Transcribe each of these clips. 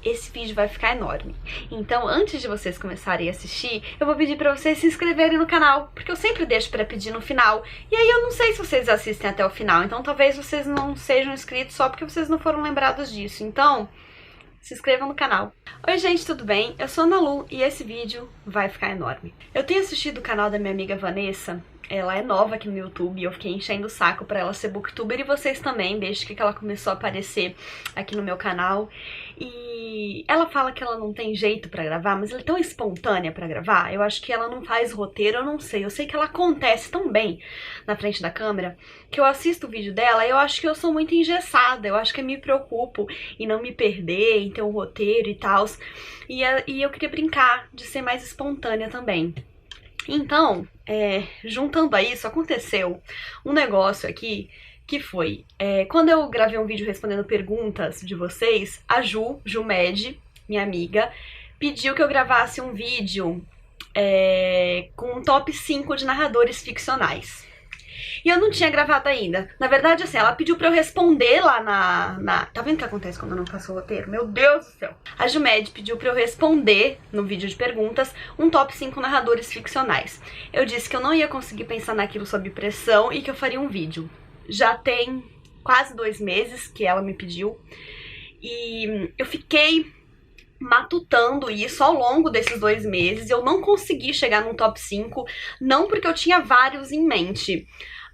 esse vídeo vai ficar enorme. Então, antes de vocês começarem a assistir, eu vou pedir pra vocês se inscreverem no canal, porque eu sempre deixo pra pedir no final. E aí eu não sei se vocês assistem até o final, então talvez vocês não sejam inscritos só porque vocês não foram lembrados disso. Então, se inscrevam no canal. Oi gente, tudo bem? Eu sou a Ana Lu e esse vídeo vai ficar enorme. Eu tenho assistido o canal da minha amiga Vanessa. Ela é nova aqui no YouTube e eu fiquei enchendo o saco pra ela ser booktuber e vocês também, desde que ela começou a aparecer aqui no meu canal. E ela fala que ela não tem jeito pra gravar, mas ela é tão espontânea pra gravar. Eu acho que ela não faz roteiro, eu não sei. Eu sei que ela acontece tão bem na frente da câmera que eu assisto o vídeo dela e eu acho que eu sou muito engessada. Eu acho que eu me preocupo em não me perder, em ter um roteiro e tal. E eu queria brincar de ser mais espontânea também. Então, juntando a isso, aconteceu um negócio aqui que foi, quando eu gravei um vídeo respondendo perguntas de vocês, a Jumed, minha amiga, pediu que eu gravasse um vídeo com um top 5 de narradores ficcionais. E eu não tinha gravado ainda. Na verdade, assim, ela pediu pra eu responder lá Tá vendo o que acontece quando eu não faço o roteiro? Meu Deus do céu! A Jumed pediu pra eu responder, no vídeo de perguntas, um top 5 narradores ficcionais. Eu disse que eu não ia conseguir pensar naquilo sob pressão e que eu faria um vídeo. Já tem quase 2 meses que ela me pediu. E eu fiquei matutando isso ao longo desses 2 meses. Eu não consegui chegar num top 5, não porque eu tinha vários em mente,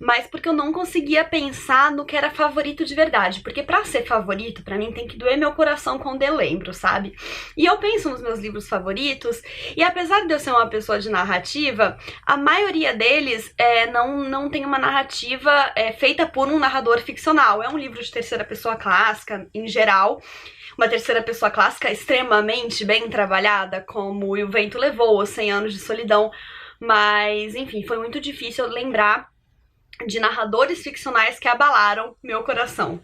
mas porque eu não conseguia pensar no que era favorito de verdade. Porque pra ser favorito, pra mim, tem que doer meu coração quando eu lembro, sabe? E eu penso nos meus livros favoritos, e apesar de eu ser uma pessoa de narrativa, a maioria deles não tem uma narrativa feita por um narrador ficcional. É um livro de terceira pessoa clássica, em geral. Uma terceira pessoa clássica extremamente bem trabalhada, como O Vento Levou, Os 100 Anos de Solidão. Mas, enfim, foi muito difícil lembrar de narradores ficcionais que abalaram meu coração.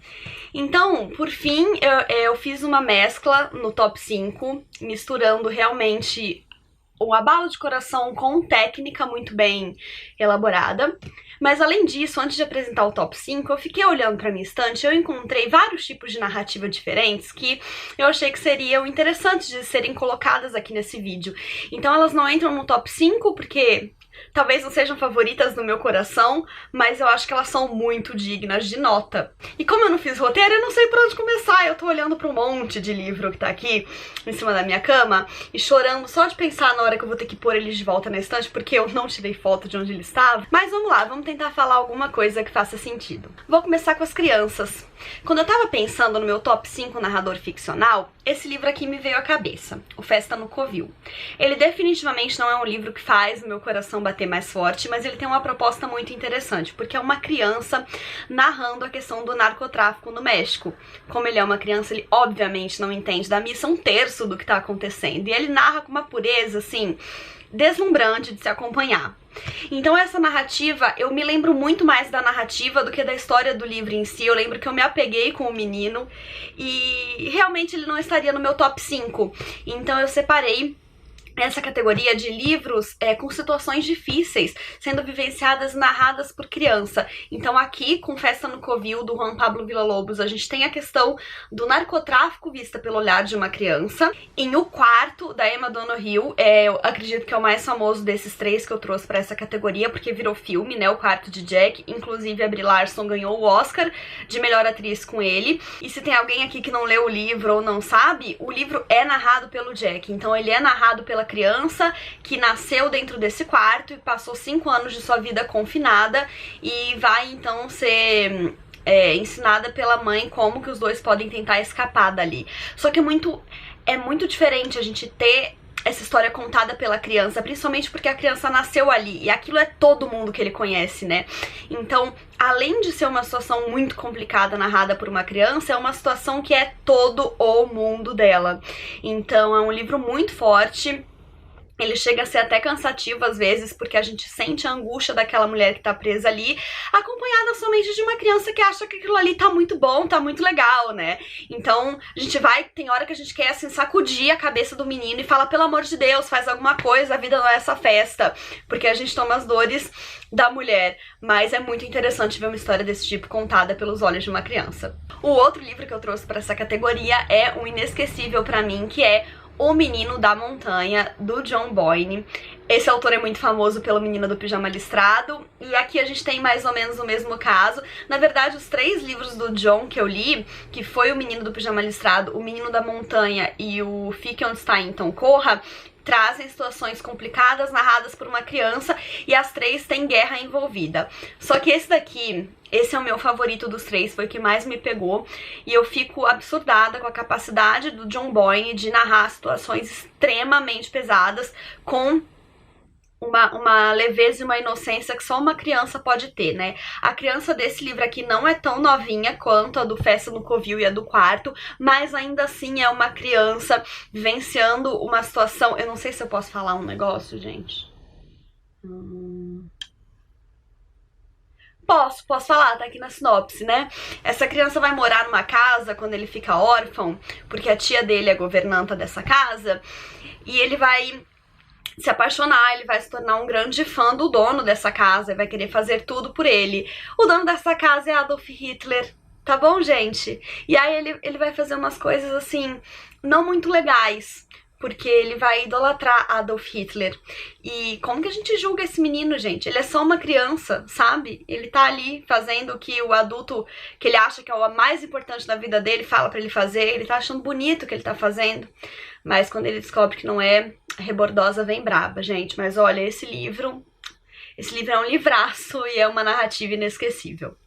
Então, por fim, eu fiz uma mescla no top 5, misturando realmente o abalo de coração com técnica muito bem elaborada. Mas além disso, antes de apresentar o top 5, eu fiquei olhando pra minha estante e eu encontrei vários tipos de narrativa diferentes que eu achei que seriam interessantes de serem colocadas aqui nesse vídeo. Então elas não entram no top 5 porque talvez não sejam favoritas no meu coração, mas eu acho que elas são muito dignas de nota. E como eu não fiz roteiro, eu não sei por onde começar. Eu tô olhando pra um monte de livro que tá aqui em cima da minha cama e chorando só de pensar na hora que eu vou ter que pôr eles de volta na estante, porque eu não tirei foto de onde eles estavam. Mas vamos lá, vamos tentar falar alguma coisa que faça sentido. Vou começar com as crianças. Quando eu tava pensando no meu top 5 narrador ficcional, esse livro aqui me veio à cabeça, O Festa no Covil. Ele definitivamente não é um livro que faz o meu coração bater mais forte, mas ele tem uma proposta muito interessante, porque é uma criança narrando a questão do narcotráfico no México. Como ele é uma criança, ele obviamente não entende da missa 1/3 do que tá acontecendo, e ele narra com uma pureza, assim, deslumbrante de se acompanhar. Então essa narrativa, eu me lembro muito mais da narrativa do que da história do livro em si. Eu lembro que eu me apeguei com o menino e realmente ele não estaria no meu top 5. Então eu separei essa categoria de livros com situações difíceis, sendo vivenciadas e narradas por criança. Então aqui, com Festa no Covil, do Juan Pablo Villalobos, a gente tem a questão do narcotráfico vista pelo olhar de uma criança. Em O Quarto, da Emma Donoghue, eu acredito que é o mais famoso desses 3 que eu trouxe pra essa categoria, porque virou filme, né, O Quarto de Jack. Inclusive a Brie Larson ganhou o Oscar de melhor atriz com ele. E se tem alguém aqui que não leu o livro ou não sabe, o livro é narrado pelo Jack. Então ele é narrado pela criança que nasceu dentro desse quarto e passou 5 anos de sua vida confinada e vai então ser ensinada pela mãe como que os dois podem tentar escapar dali. Só que é muito diferente a gente ter essa história contada pela criança, principalmente porque a criança nasceu ali e aquilo é todo mundo que ele conhece, né? Então, além de ser uma situação muito complicada narrada por uma criança, é uma situação que é todo o mundo dela. Então, é um livro muito forte. Ele chega a ser até cansativo às vezes, porque a gente sente a angústia daquela mulher que tá presa ali, acompanhada somente de uma criança que acha que aquilo ali tá muito bom, tá muito legal, né? Então, a gente tem hora que a gente quer, assim, sacudir a cabeça do menino e falar, pelo amor de Deus, faz alguma coisa, a vida não é essa festa, porque a gente toma as dores da mulher. Mas é muito interessante ver uma história desse tipo contada pelos olhos de uma criança. O outro livro que eu trouxe pra essa categoria é um inesquecível pra mim, que é O Menino da Montanha, do John Boyne. Esse autor é muito famoso pelo Menino do Pijama Listrado, e aqui a gente tem mais ou menos o mesmo caso. Na verdade, os 3 livros do John que eu li, que foi O Menino do Pijama Listrado, O Menino da Montanha e o Fique Onde Está Então Corra, trazem situações complicadas narradas por uma criança, e as 3 têm guerra envolvida. Só que esse daqui, esse é o meu favorito dos 3, foi o que mais me pegou, e eu fico absurdada com a capacidade do John Boyne de narrar situações extremamente pesadas com uma leveza e uma inocência que só uma criança pode ter, né? A criança desse livro aqui não é tão novinha quanto a do Festa no Covil e a do Quarto, mas ainda assim é uma criança vivenciando uma situação... Eu não sei se eu posso falar um negócio, gente. Posso falar, tá aqui na sinopse, né? Essa criança vai morar numa casa quando ele fica órfão, porque a tia dele é governanta dessa casa, e ele vai se apaixonar, ele vai se tornar um grande fã do dono dessa casa e vai querer fazer tudo por ele. O dono dessa casa é Adolf Hitler, tá bom, gente? E aí ele vai fazer umas coisas, assim, não muito legais, porque ele vai idolatrar Adolf Hitler. E como que a gente julga esse menino, gente? Ele é só uma criança, sabe? Ele tá ali fazendo o que o adulto, que ele acha que é o mais importante da vida dele, fala pra ele fazer. Ele tá achando bonito o que ele tá fazendo. Mas quando ele descobre que não é, a rebordosa vem braba, gente. Mas olha, esse livro é um livraço e é uma narrativa inesquecível.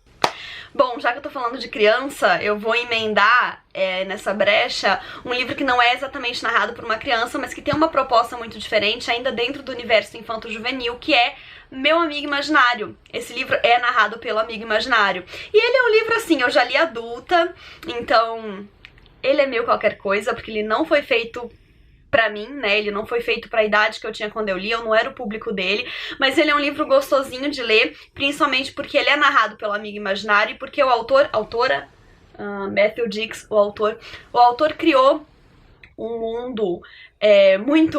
Bom, já que eu tô falando de criança, eu vou emendar nessa brecha um livro que não é exatamente narrado por uma criança, mas que tem uma proposta muito diferente, ainda dentro do universo infanto-juvenil, que é Meu Amigo Imaginário. Esse livro é narrado pelo amigo imaginário. E ele é um livro, assim, eu já li adulta, então ele é meio qualquer coisa, porque ele não foi feito pra mim, né, ele não foi feito pra idade que eu tinha quando eu li, eu não era o público dele, mas ele é um livro gostosinho de ler, principalmente porque ele é narrado pelo amigo imaginário e porque o Matthew Dicks, o autor criou um mundo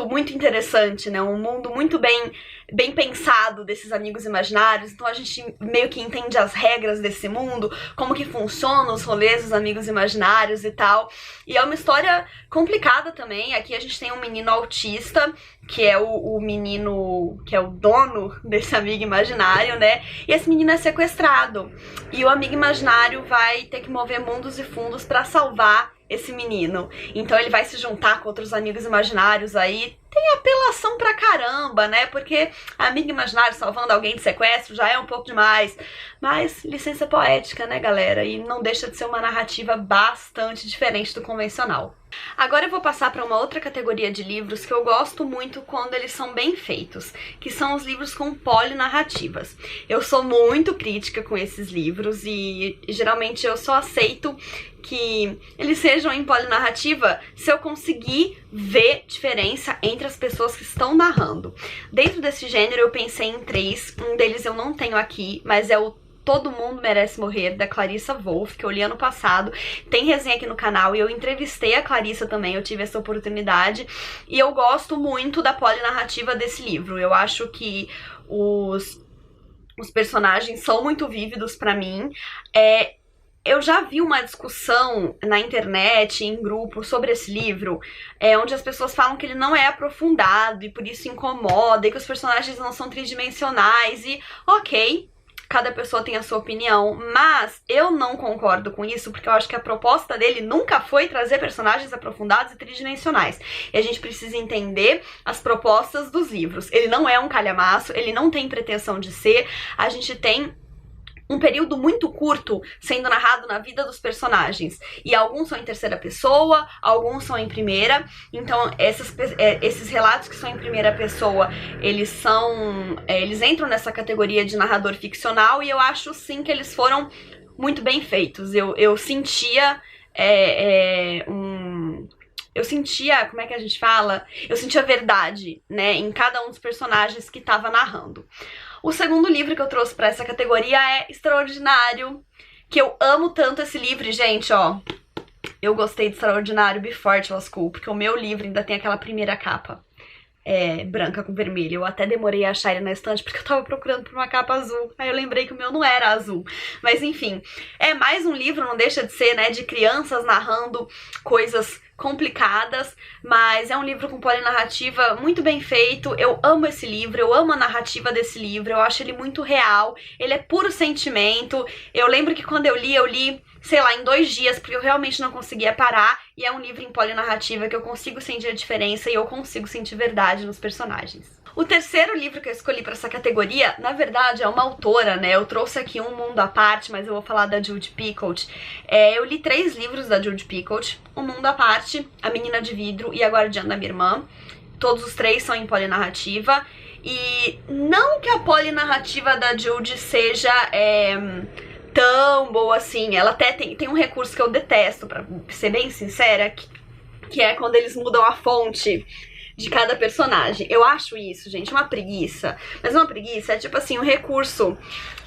muito interessante, né, um mundo muito bem pensado desses amigos imaginários. Então a gente meio que entende as regras desse mundo, como que funcionam os rolês dos amigos imaginários e tal. E é uma história complicada também. Aqui a gente tem um menino autista, que é o menino que é o dono desse amigo imaginário, né? E esse menino é sequestrado. E o amigo imaginário vai ter que mover mundos e fundos pra salvar esse menino. Então ele vai se juntar com outros amigos imaginários aí. Tem apelação pra caramba, né? Porque amigo imaginário salvando alguém de sequestro já é um pouco demais. Mas licença poética, né, galera? E não deixa de ser uma narrativa bastante diferente do convencional. Agora eu vou passar para uma outra categoria de livros que eu gosto muito quando eles são bem feitos, que são os livros com polinarrativas. Eu sou muito crítica com esses livros e geralmente eu só aceito que eles sejam em polinarrativa se eu conseguir ver diferença entre as pessoas que estão narrando. Dentro desse gênero eu pensei em 3, um deles eu não tenho aqui, mas é o Todo Mundo Merece Morrer, da Clarissa Wolff, que eu li ano passado. Tem resenha aqui no canal e eu entrevistei a Clarissa também, eu tive essa oportunidade. E eu gosto muito da polinarrativa desse livro. Eu acho que os personagens são muito vívidos pra mim. Eu já vi uma discussão na internet, em grupo, sobre esse livro, onde as pessoas falam que ele não é aprofundado e por isso incomoda, e que os personagens não são tridimensionais, e ok, cada pessoa tem a sua opinião, mas eu não concordo com isso, porque eu acho que a proposta dele nunca foi trazer personagens aprofundados e tridimensionais. E a gente precisa entender as propostas dos livros. Ele não é um calhamaço, ele não tem pretensão de ser, a gente tem um período muito curto sendo narrado na vida dos personagens. E alguns são em terceira pessoa, alguns são em primeira. Então, esses relatos que são em primeira pessoa, eles entram nessa categoria de narrador ficcional, e eu acho, sim, que eles foram muito bem feitos. Eu sentia Eu sentia, como é que a gente fala? Eu sentia verdade, né, em cada um dos personagens que tava narrando. O segundo livro que eu trouxe pra essa categoria é Extraordinário, que eu amo tanto esse livro, e, gente, ó, eu gostei de Extraordinário Before It Was Cool, porque o meu livro ainda tem aquela primeira capa. Branca com vermelho. Eu até demorei a achar ele na estante porque eu tava procurando por uma capa azul. Aí eu lembrei que o meu não era azul. Mas enfim, é mais um livro, não deixa de ser, né, de crianças narrando coisas complicadas, mas é um livro com polinarrativa muito bem feito. Eu amo esse livro, eu amo a narrativa desse livro, eu acho ele muito real, ele é puro sentimento. Eu lembro que quando eu li, sei lá, em 2 dias, porque eu realmente não conseguia parar, e é um livro em polinarrativa que eu consigo sentir a diferença e eu consigo sentir verdade nos personagens. O terceiro livro que eu escolhi para essa categoria, na verdade, é uma autora, né? Eu trouxe aqui Um Mundo à Parte, mas eu vou falar da Judy Picoult. Eu li 3 livros da Judy Picoult: Um Mundo à Parte, A Menina de Vidro e A Guardiã da Minha Irmã. Todos os 3 são em polinarrativa. E não que a polinarrativa da Judy seja tão boa assim. Ela até tem um recurso que eu detesto, pra ser bem sincera, que é quando eles mudam a fonte de cada personagem. Eu acho isso, gente, uma preguiça. Mas uma preguiça é tipo assim, um recurso,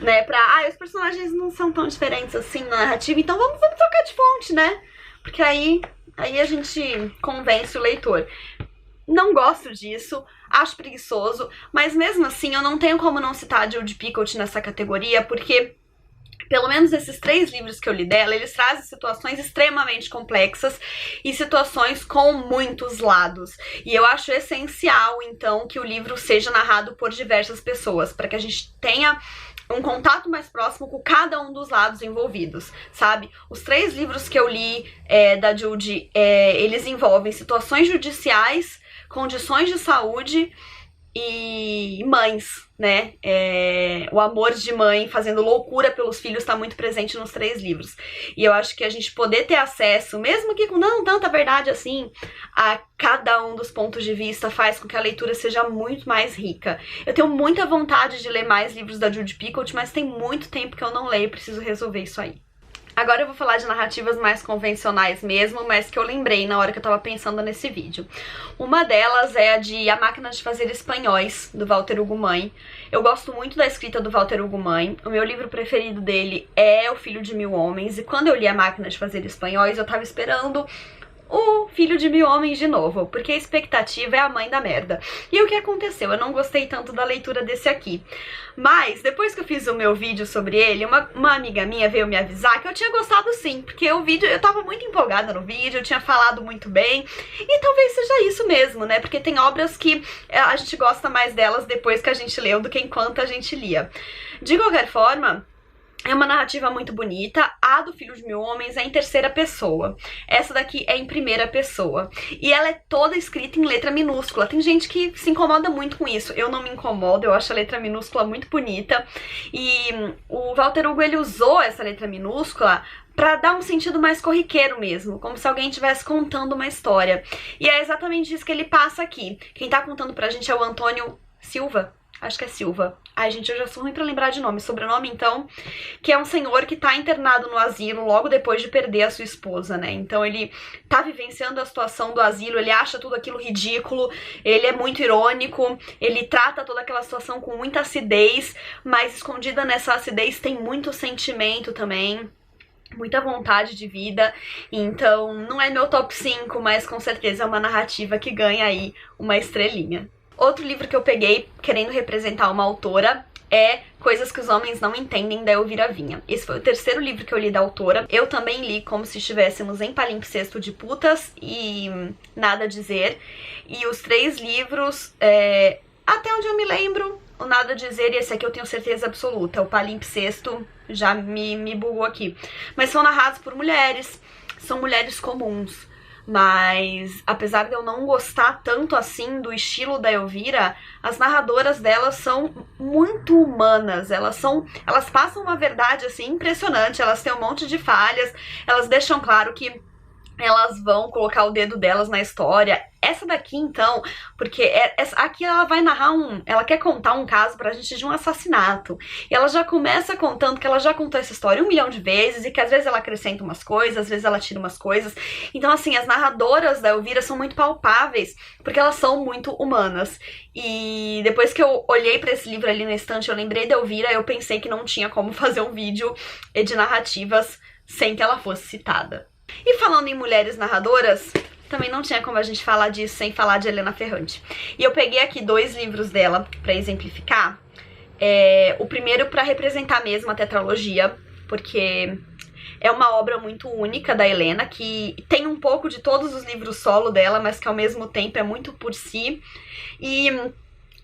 né, pra... os personagens não são tão diferentes assim na narrativa, então vamos trocar de fonte, né? Porque aí a gente convence o leitor. Não gosto disso, acho preguiçoso, mas mesmo assim eu não tenho como não citar a Judy Picoult nessa categoria, porque pelo menos esses 3 livros que eu li dela, eles trazem situações extremamente complexas e situações com muitos lados. E eu acho essencial, então, que o livro seja narrado por diversas pessoas, para que a gente tenha um contato mais próximo com cada um dos lados envolvidos, sabe? Os 3 livros que eu li da Judy, eles envolvem situações judiciais, condições de saúde e mães, né? O amor de mãe fazendo loucura pelos filhos está muito presente nos 3 livros. E eu acho que a gente poder ter acesso, mesmo que com não tanta verdade assim, a cada um dos pontos de vista faz com que a leitura seja muito mais rica. Eu tenho muita vontade de ler mais livros da Judy Picoult, mas tem muito tempo que eu não leio, preciso resolver isso aí. Agora eu vou falar de narrativas mais convencionais mesmo, mas que eu lembrei na hora que eu tava pensando nesse vídeo. Uma delas é a de A Máquina de Fazer Espanhóis, do Walter Hugo Mãe. Eu gosto muito da escrita do Walter Hugo Mãe. O meu livro preferido dele é O Filho de Mil Homens, e quando eu li A Máquina de Fazer Espanhóis, eu tava esperando O Filho de Mil Homens de novo, porque a expectativa é a mãe da merda. E o que aconteceu? Eu não gostei tanto da leitura desse aqui. Mas, depois que eu fiz o meu vídeo sobre ele, uma amiga minha veio me avisar que eu tinha gostado sim, porque o vídeo, eu tava muito empolgada no vídeo, eu tinha falado muito bem, e talvez seja isso mesmo, né? Porque tem obras que a gente gosta mais delas depois que a gente leu do que enquanto a gente lia. De qualquer forma, é uma narrativa muito bonita. A do Filho de Mil Homens é em 3ª pessoa. Essa daqui é em 1ª pessoa. E ela é toda escrita em letra minúscula. Tem gente que se incomoda muito com isso. Eu não me incomodo, eu acho a letra minúscula muito bonita. E o Walter Hugo, ele usou essa letra minúscula pra dar um sentido mais corriqueiro mesmo, como se alguém estivesse contando uma história. E é exatamente isso que ele passa aqui. Quem tá contando pra gente é o Antônio Silva. Acho que é Silva. Ai, gente, eu já sou ruim pra lembrar de nome. Sobrenome, então, que é um senhor que tá internado no asilo logo depois de perder a sua esposa, né? Então ele tá vivenciando a situação do asilo, ele acha tudo aquilo ridículo, ele é muito irônico, ele trata toda aquela situação com muita acidez, mas escondida nessa acidez tem muito sentimento também, muita vontade de vida. Então não é meu top 5, mas com certeza é uma narrativa que ganha aí uma estrelinha. Outro livro que eu peguei querendo representar uma autora é Coisas que os Homens Não Entendem, da Elvira Vinha. Esse foi o 3º livro que eu li da autora. Eu também li como se estivéssemos em palimpsesto de putas e Nada a Dizer. E os 3 livros, até onde eu me lembro, o Nada a Dizer e esse aqui eu tenho certeza absoluta. O palimpsesto já me bugou aqui. Mas são narrados por mulheres, são mulheres comuns. Mas, apesar de eu não gostar tanto assim do estilo da Elvira, as narradoras delas são muito humanas, elas passam uma verdade assim impressionante, elas têm um monte de falhas, elas deixam claro que elas vão colocar o dedo delas na história. Essa daqui, então, porque aqui ela vai narrar ela quer contar um caso pra gente de um assassinato. E ela já começa contando que ela já contou essa história 1 milhão de vezes e que às vezes ela acrescenta umas coisas, às vezes ela tira umas coisas. Então, assim, as narradoras da Elvira são muito palpáveis, porque elas são muito humanas. E depois que eu olhei pra esse livro ali na estante, eu lembrei da Elvira, eu pensei que não tinha como fazer um vídeo de narrativas sem que ela fosse citada. E falando em mulheres narradoras, também não tinha como a gente falar disso sem falar de Helena Ferrante. E eu peguei aqui 2 livros dela pra exemplificar. O primeiro pra representar mesmo a tetralogia, porque é uma obra muito única da Helena, que tem um pouco de todos os livros solo dela, mas que ao mesmo tempo é muito por si. E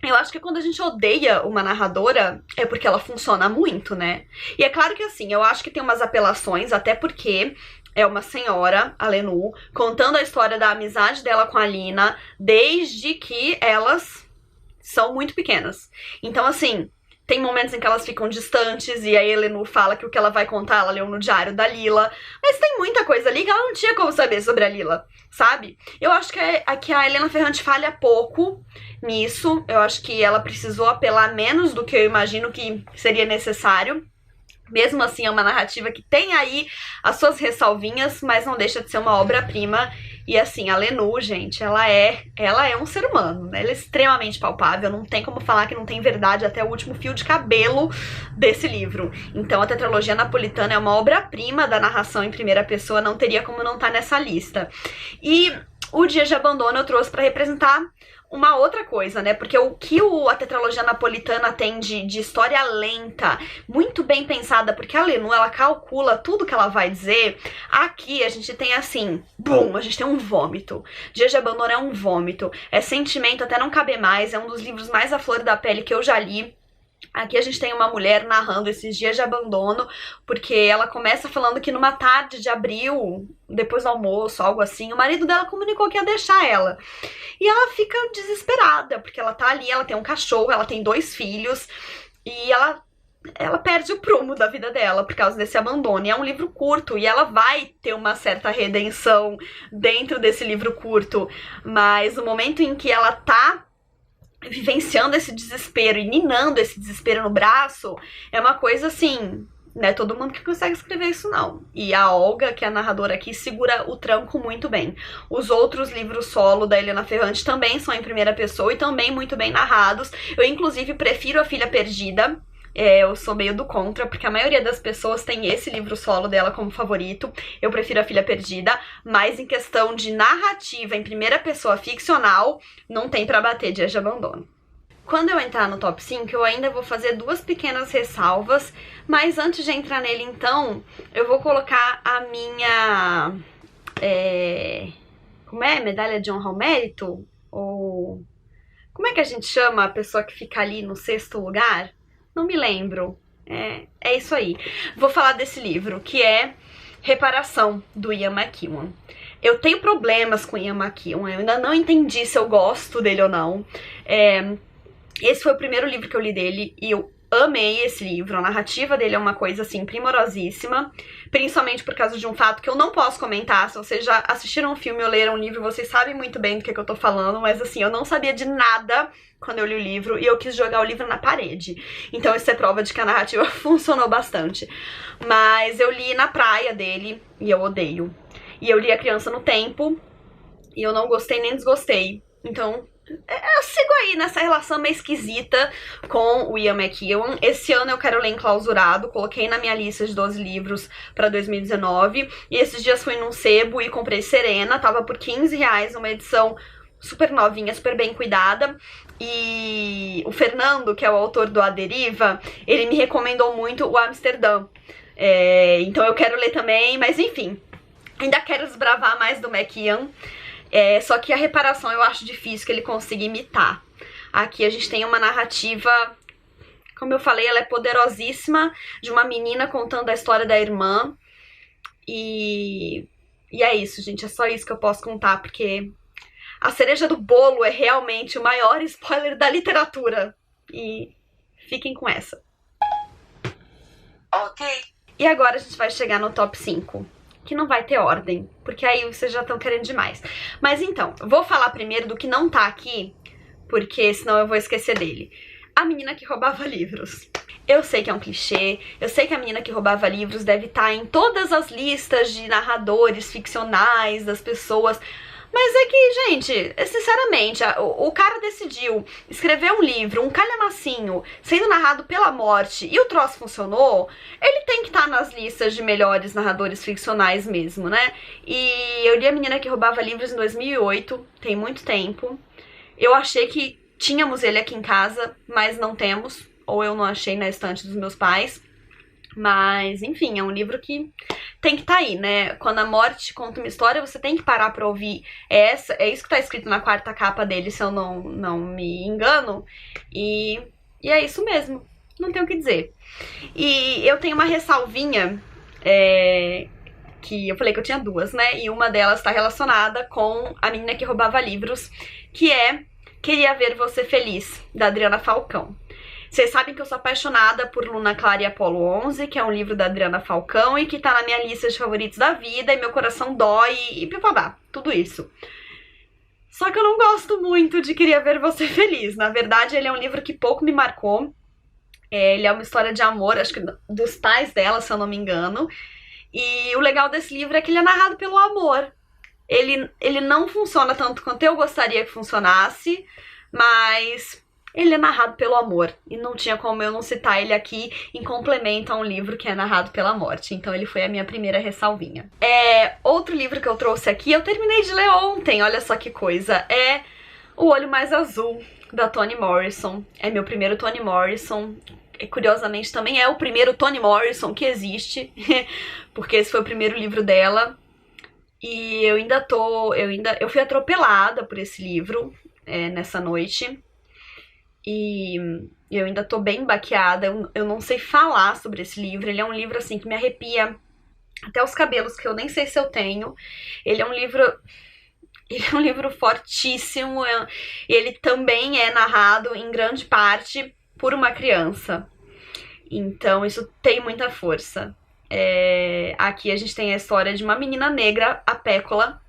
eu acho que quando a gente odeia uma narradora, é porque ela funciona muito, né? E é claro que assim, eu acho que tem umas apelações, até porque é uma senhora, a Lenu, contando a história da amizade dela com a Lina, desde que elas são muito pequenas. Então, assim, tem momentos em que elas ficam distantes, e aí a Lenu fala que o que ela vai contar, ela leu no diário da Lila. Mas tem muita coisa ali que ela não tinha como saber sobre a Lila, sabe? Eu acho que a Helena Ferrante falha pouco nisso. Eu acho que ela precisou apelar menos do que eu imagino que seria necessário. Mesmo assim, é uma narrativa que tem aí as suas ressalvinhas, mas não deixa de ser uma obra-prima. E assim, a Lenu, gente, ela é um ser humano, né? Ela é extremamente palpável, não tem como falar que não tem verdade até o último fio de cabelo desse livro. Então a tetralogia napolitana é uma obra-prima da narração em primeira pessoa, não teria como não estar nessa lista. E o Dias de Abandono eu trouxe pra representar uma outra coisa, né? Porque o que a tetralogia napolitana tem de história lenta, muito bem pensada, porque a Lenu, ela calcula tudo que ela vai dizer. Aqui a gente tem assim, bum, a gente tem um vômito. Dias de Abandono é um vômito. É sentimento até não caber mais, é um dos livros mais à flor da pele que eu já li. Aqui a gente tem uma mulher narrando esses dias de abandono, porque ela começa falando que numa tarde de abril, depois do almoço, algo assim, o marido dela comunicou que ia deixar ela. E ela fica desesperada, porque ela tá ali, ela tem um cachorro, ela tem 2 filhos, e ela perde o prumo da vida dela por causa desse abandono. E é um livro curto, e ela vai ter uma certa redenção dentro desse livro curto, mas o momento em que ela tá vivenciando esse desespero e ninando esse desespero no braço, é uma coisa assim, não é todo mundo que consegue escrever isso não. E a Olga, que é a narradora aqui, segura o tranco muito bem. Os outros livros solo da Helena Ferrante também são em primeira pessoa e também muito bem narrados. Eu inclusive prefiro A Filha Perdida. Eu sou meio do contra, porque a maioria das pessoas tem esse livro solo dela como favorito. Eu prefiro A Filha Perdida, mas em questão de narrativa em primeira pessoa ficcional, não tem pra bater Dias de Abandono. Quando eu entrar no top 5, eu ainda vou fazer 2 pequenas ressalvas, mas antes de entrar nele, então, eu vou colocar a minha... como é? Medalha de honra ao mérito? Ou... como é que a gente chama a pessoa que fica ali no 6º lugar? Não me lembro. É isso aí. Vou falar desse livro, que é Reparação, do Ian McEwan. Eu tenho problemas com Ian McEwan, eu ainda não entendi se eu gosto dele ou não. Esse foi o primeiro livro que eu li dele e eu amei esse livro. A narrativa dele é uma coisa, assim, primorosíssima, principalmente por causa de um fato que eu não posso comentar. Se vocês já assistiram um filme ou leram um livro, vocês sabem muito bem do que eu tô falando, mas assim, eu não sabia de nada quando eu li o livro e eu quis jogar o livro na parede. Então isso é prova de que a narrativa funcionou bastante. Mas eu li na praia dele e eu odeio. E eu li A Criança no Tempo e eu não gostei nem desgostei. Então... eu sigo aí nessa relação meio esquisita com o Ian McEwan. Esse ano eu quero ler Enclausurado, coloquei na minha lista de 12 livros pra 2019. E esses dias fui num sebo e comprei Serena, tava por R$15, uma edição super novinha, super bem cuidada. E o Fernando, que é o autor do A Deriva, ele me recomendou muito o Amsterdã. Então eu quero ler também, mas enfim, ainda quero desbravar mais do McEwan. Só que a reparação eu acho difícil que ele consiga imitar. Aqui a gente tem uma narrativa, como eu falei, ela é poderosíssima, de uma menina contando a história da irmã. E é isso, gente, é só isso que eu posso contar, porque a cereja do bolo é realmente o maior spoiler da literatura. E fiquem com essa. Ok. E agora a gente vai chegar no top 5. que não vai ter ordem, porque aí vocês já estão querendo demais. Mas então, eu vou falar primeiro do que não tá aqui, porque senão eu vou esquecer dele. A Menina que Roubava Livros. Eu sei que é um clichê, eu sei que A Menina que Roubava Livros deve estar em todas as listas de narradores ficcionais das pessoas, mas é que, gente, sinceramente, o cara decidiu escrever um livro, um calhamacinho, sendo narrado pela morte, e o troço funcionou, ele tem que estar nas listas de melhores narradores ficcionais mesmo, né? E eu li A Menina que Roubava Livros em 2008, tem muito tempo. Eu achei que tínhamos ele aqui em casa, mas não temos, ou eu não achei na estante dos meus pais. Mas, enfim, é um livro que tem que estar aí, né? Quando a morte te conta uma história, você tem que parar pra ouvir. É isso que tá escrito na quarta capa dele, se eu não me engano. E é isso mesmo, não tenho o que dizer. E eu tenho uma ressalvinha, que eu falei que eu tinha duas, né? E uma delas tá relacionada com A Menina que Roubava Livros, que é Queria Ver Você Feliz, da Adriana Falcão. Vocês sabem que eu sou apaixonada por Luna Clara e Apolo 11, que é um livro da Adriana Falcão e que tá na minha lista de favoritos da vida, e meu coração dói e pipabá, tudo isso. Só que eu não gosto muito de Queria Ver Você Feliz. Na verdade, ele é um livro que pouco me marcou. Ele é uma história de amor, acho que dos pais dela, se eu não me engano. E o legal desse livro é que ele é narrado pelo amor. Ele não funciona tanto quanto eu gostaria que funcionasse, mas ele é narrado pelo amor, e não tinha como eu não citar ele aqui em complemento a um livro que é narrado pela morte. Então ele foi a minha primeira ressalvinha. Outro livro que eu trouxe aqui, eu terminei de ler ontem, olha só que coisa, é O Olho Mais Azul, da Toni Morrison. É meu primeiro Toni Morrison. E, curiosamente, também é o primeiro Toni Morrison que existe, porque esse foi o primeiro livro dela. E eu fui atropelada por esse livro nessa noite. E eu ainda tô bem baqueada, eu não sei falar sobre esse livro. Ele é um livro, assim, que me arrepia até os cabelos, que eu nem sei se eu tenho. Ele é um livro fortíssimo, e ele também é narrado, em grande parte, por uma criança. Então isso tem muita força. Aqui a gente tem a história de uma menina negra, a Pécola,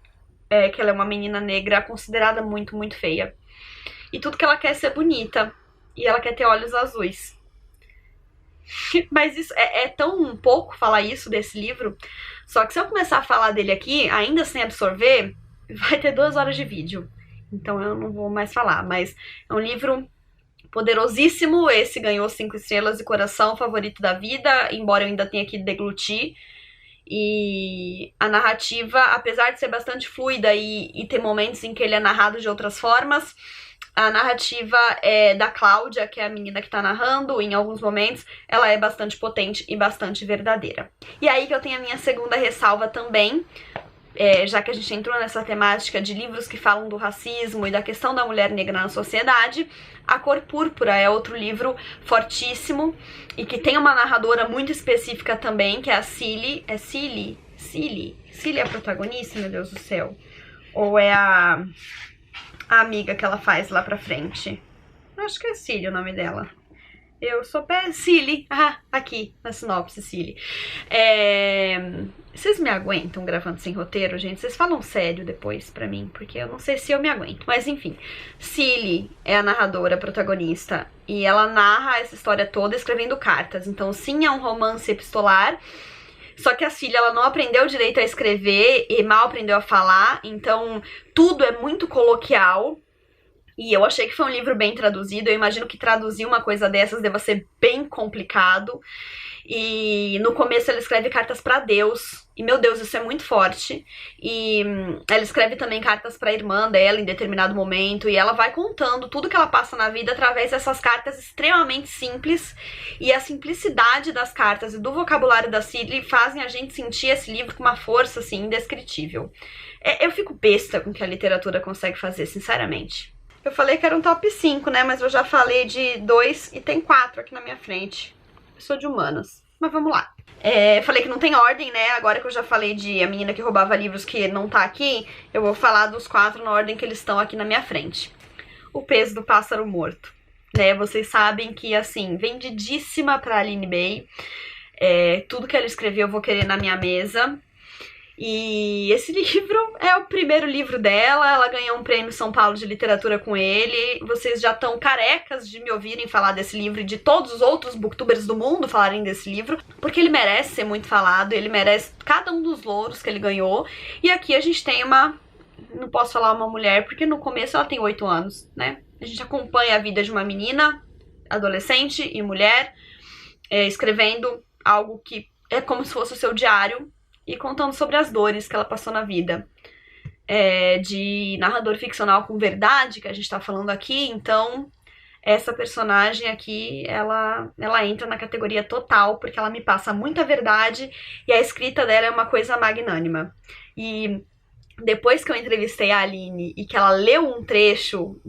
que ela é uma menina negra considerada muito, muito feia. E tudo que ela quer é ser bonita. E ela quer ter olhos azuis. Mas isso é tão pouco falar isso desse livro. Só que se eu começar a falar dele aqui, ainda sem absorver, vai ter 2 horas de vídeo. Então eu não vou mais falar. Mas é um livro poderosíssimo. Esse ganhou 5 estrelas e coração, favorito da vida. Embora eu ainda tenha que deglutir. E a narrativa, apesar de ser bastante fluida e ter momentos em que ele é narrado de outras formas, a narrativa da Cláudia, que é a menina que tá narrando, em alguns momentos, ela é bastante potente e bastante verdadeira. E aí que eu tenho a minha segunda ressalva também, já que a gente entrou nessa temática de livros que falam do racismo e da questão da mulher negra na sociedade. A Cor Púrpura é outro livro fortíssimo e que tem uma narradora muito específica também, que é a Cilly. É Cilly? Cilly é a protagonista, meu Deus do céu? Ou é a amiga que ela faz lá pra frente? Acho que é Cilly o nome dela. Eu sou Cilly. Ah, aqui, na sinopse, Cilly. Vocês me aguentam gravando sem roteiro, gente? Vocês falam sério depois pra mim, porque eu não sei se eu me aguento. Mas enfim, Cilly é a narradora, a protagonista, e ela narra essa história toda escrevendo cartas. Então sim, é um romance epistolar. Só que a Cilly, ela não aprendeu direito a escrever e mal aprendeu a falar, então tudo é muito coloquial. E eu achei que foi um livro bem traduzido. Eu imagino que traduzir uma coisa dessas deva ser bem complicado. E no começo ela escreve cartas pra Deus. E, meu Deus, isso é muito forte. E ela escreve também cartas pra irmã dela em determinado momento. E ela vai contando tudo que ela passa na vida através dessas cartas extremamente simples. E a simplicidade das cartas e do vocabulário da Cilly fazem a gente sentir esse livro com uma força, assim, indescritível. Eu fico besta com o que a literatura consegue fazer, sinceramente. Eu falei que era um top 5, né? Mas eu já falei de 2 e tem 4 aqui na minha frente. Eu sou de humanas. Mas vamos lá. Falei que não tem ordem, né? Agora que eu já falei de A Menina que Roubava Livros, que não tá aqui, eu vou falar dos 4 na ordem que eles estão aqui na minha frente. O Peso do Pássaro Morto. Né? Vocês sabem que, assim, vendidíssima pra Aline Bay. Tudo que ela escreveu eu vou querer na minha mesa. E esse livro é o primeiro livro dela, ela ganhou um prêmio São Paulo de literatura com ele. Vocês já estão carecas de me ouvirem falar desse livro e de todos os outros booktubers do mundo falarem desse livro, porque ele merece ser muito falado, ele merece cada um dos louros que ele ganhou. E aqui a gente tem uma... não posso falar uma mulher, porque no começo ela tem 8 anos, né? A gente acompanha a vida de uma menina, adolescente e mulher, escrevendo algo que é como se fosse o seu diário e contando sobre as dores que ela passou na vida. De narrador ficcional com verdade, que a gente tá falando aqui, então essa personagem aqui, ela entra na categoria total, porque ela me passa muita verdade e a escrita dela é uma coisa magnânima. E depois que eu entrevistei a Aline e que ela leu um trecho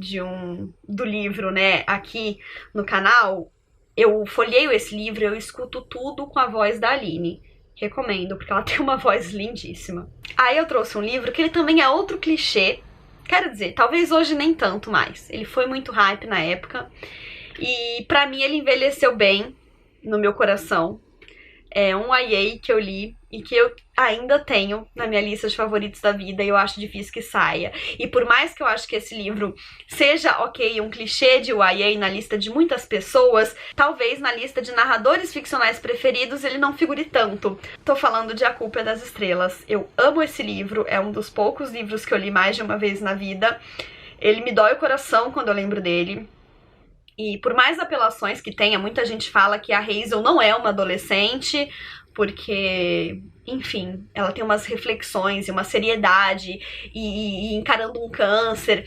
do livro, né, aqui no canal, eu folheio esse livro, eu escuto tudo com a voz da Aline. Recomendo, porque ela tem uma voz lindíssima. Aí eu trouxe um livro que ele também é outro clichê. Quero dizer, talvez hoje nem tanto mais. Ele foi muito hype na época. E pra mim ele envelheceu bem no meu coração. É um YA que eu li e que eu ainda tenho na minha lista de favoritos da vida e eu acho difícil que saia. E por mais que eu acho que esse livro seja, ok, um clichê de YA na lista de muitas pessoas, talvez na lista de narradores ficcionais preferidos ele não figure tanto. Tô falando de A Culpa é das Estrelas. Eu amo esse livro, é um dos poucos livros que eu li mais de uma vez na vida. Ele me dói o coração quando eu lembro dele. E por mais apelações que tenha, muita gente fala que a Hazel não é uma adolescente, porque, enfim, ela tem umas reflexões e uma seriedade e encarando um câncer.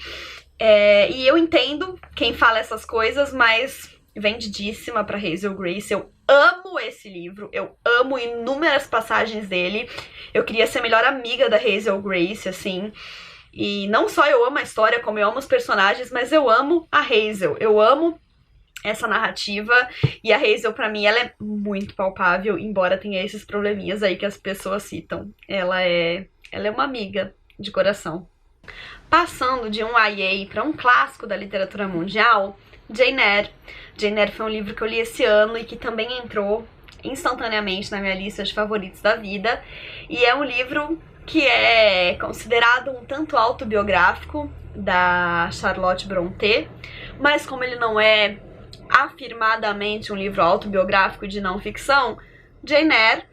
E eu entendo quem fala essas coisas, mas vendidíssima pra Hazel Grace. Eu amo esse livro, eu amo inúmeras passagens dele. Eu queria ser a melhor amiga da Hazel Grace, assim. E não só eu amo a história, como eu amo os personagens, mas eu amo a Hazel. Eu amo essa narrativa. E a Hazel, pra mim, ela é muito palpável, embora tenha esses probleminhas aí que as pessoas citam. Ela é uma amiga de coração. Passando de um YA para um clássico da literatura mundial, Jane Eyre. Jane Eyre foi um livro que eu li esse ano e que também entrou instantaneamente na minha lista de favoritos da vida. E é um livro que é considerado um tanto autobiográfico da Charlotte Brontë, mas como ele não é afirmadamente um livro autobiográfico de não ficção, Jane Eyre,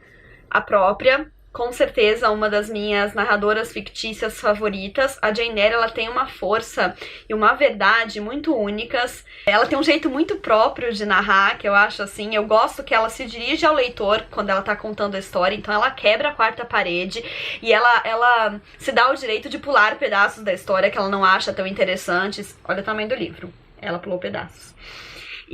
a própria, com certeza uma das minhas narradoras fictícias favoritas. A Jane Eyre, ela tem uma força e uma verdade muito únicas. Ela tem um jeito muito próprio de narrar, que eu acho assim, eu gosto que ela se dirige ao leitor quando ela tá contando a história, então ela quebra a quarta parede e ela se dá o direito de pular pedaços da história que ela não acha tão interessantes. Olha o tamanho do livro, ela pulou pedaços.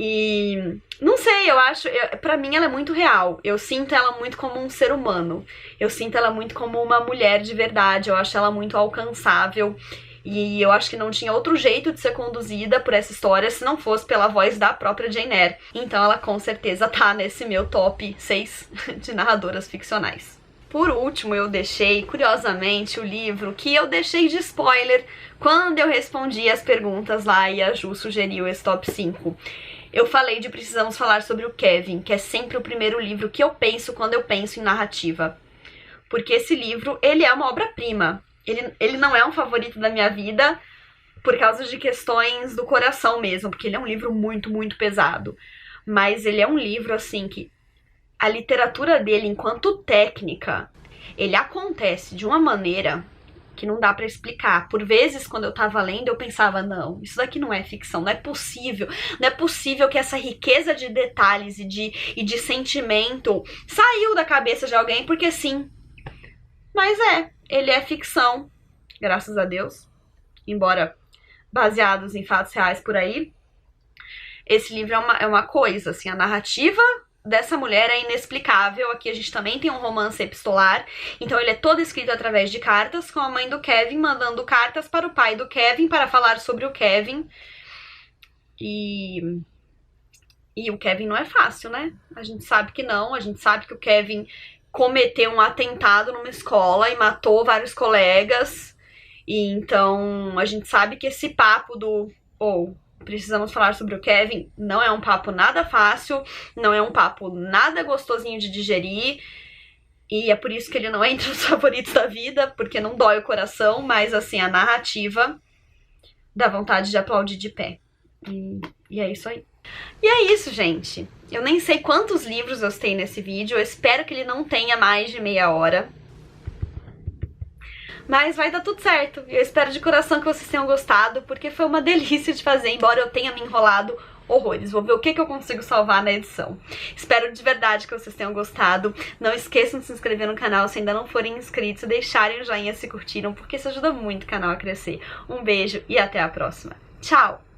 E não sei, eu acho, pra mim ela é muito real. Eu sinto ela muito como um ser humano. Eu sinto ela muito como uma mulher de verdade. Eu acho ela muito alcançável. E eu acho que não tinha outro jeito de ser conduzida por essa história se não fosse pela voz da própria Jane Eyre. Então ela com certeza tá nesse meu top 6 de narradoras ficcionais. Por último, eu deixei, curiosamente, o livro que eu deixei de spoiler quando eu respondi as perguntas lá e a Ju sugeriu esse top 5. Eu falei de Precisamos Falar sobre o Kevin, que é sempre o primeiro livro que eu penso quando eu penso em narrativa. Porque esse livro, ele é uma obra-prima. Ele não é um favorito da minha vida por causa de questões do coração mesmo, porque ele é um livro muito, muito pesado. Mas ele é um livro, assim, que a literatura dele, enquanto técnica, ele acontece de uma maneira que não dá pra explicar. Por vezes, quando eu tava lendo, eu pensava, não, isso daqui não é ficção, não é possível que essa riqueza de detalhes e de sentimento saiu da cabeça de alguém, porque sim. Mas ele é ficção, graças a Deus, embora baseados em fatos reais por aí. Esse livro é uma coisa, assim, a narrativa dessa mulher é inexplicável. Aqui a gente também tem um romance epistolar, então ele é todo escrito através de cartas, com a mãe do Kevin mandando cartas para o pai do Kevin para falar sobre o Kevin. E o Kevin não é fácil, né? A gente sabe que não, a gente sabe que o Kevin cometeu um atentado numa escola e matou vários colegas. E então a gente sabe que esse papo precisamos falar sobre o Kevin não é um papo nada fácil, não é um papo nada gostosinho de digerir. E é por isso que ele não entra nos favoritos da vida, porque não dói o coração, mas assim, a narrativa dá vontade de aplaudir de pé. E é isso aí. E é isso, gente. Eu nem sei quantos livros eu citei nesse vídeo, eu espero que ele não tenha mais de meia hora. Mas vai dar tudo certo. Eu espero de coração que vocês tenham gostado, porque foi uma delícia de fazer, embora eu tenha me enrolado horrores. Vou ver o que eu consigo salvar na edição. Espero de verdade que vocês tenham gostado. Não esqueçam de se inscrever no canal se ainda não forem inscritos, deixarem o joinha se curtiram, porque isso ajuda muito o canal a crescer. Um beijo e até a próxima. Tchau!